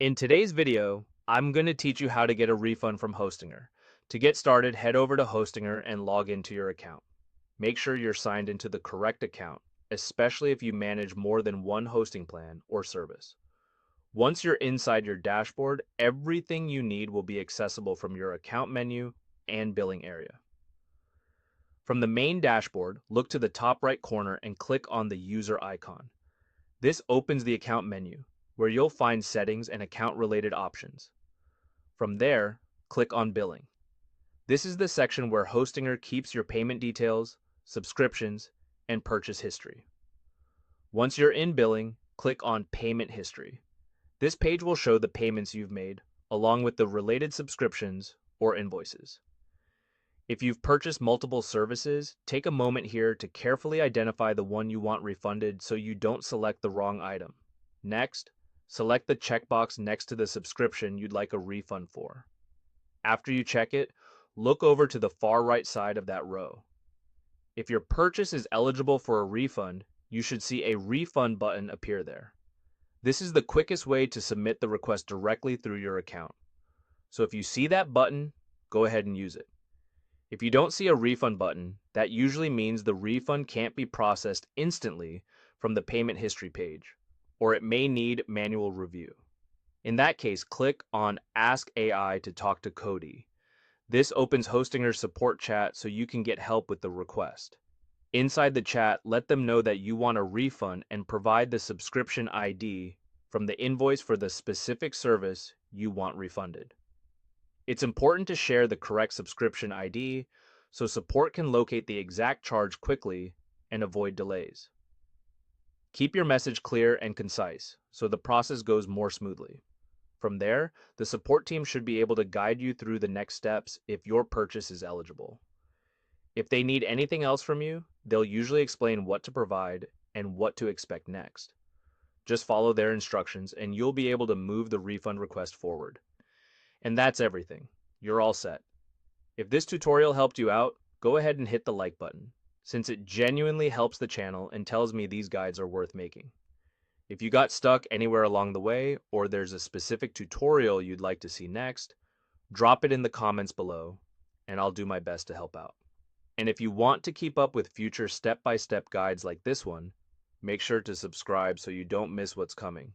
In today's video, I'm going to teach you how to get a refund from Hostinger. To get started, head over to Hostinger and log into your account. Make sure you're signed into the correct account, especially if you manage more than one hosting plan or service. Once you're inside your dashboard, everything you need will be accessible from your account menu and billing area. From the main dashboard, look to the top right corner and click on the user icon. This opens the account menu, where you'll find settings and account-related options. From there, click on Billing. This is the section where Hostinger keeps your payment details, subscriptions, and purchase history. Once you're in Billing, click on Payment History. This page will show the payments you've made, along with the related subscriptions or invoices. If you've purchased multiple services, take a moment here to carefully identify the one you want refunded so you don't select the wrong item. Next, select the checkbox next to the subscription you'd like a refund for. After you check it, look over to the far right side of that row. If your purchase is eligible for a refund, you should see a refund button appear there. This is the quickest way to submit the request directly through your account. So if you see that button, go ahead and use it. If you don't see a refund button, that usually means the refund can't be processed instantly from the payment history page, or it may need manual review. In that case, click on Ask AI to talk to Cody. This opens Hostinger's support chat so you can get help with the request. Inside the chat, let them know that you want a refund and provide the subscription ID from the invoice for the specific service you want refunded. It's important to share the correct subscription ID so support can locate the exact charge quickly and avoid delays. Keep your message clear and concise so the process goes more smoothly. From there, the support team should be able to guide you through the next steps if your purchase is eligible. If they need anything else from you, they'll usually explain what to provide and what to expect next. Just follow their instructions and you'll be able to move the refund request forward. And that's everything. You're all set. If this tutorial helped you out, go ahead and hit the like button, since it genuinely helps the channel and tells me these guides are worth making. If you got stuck anywhere along the way, or there's a specific tutorial you'd like to see next, drop it in the comments below, and I'll do my best to help out. And if you want to keep up with future step-by-step guides like this one, make sure to subscribe so you don't miss what's coming.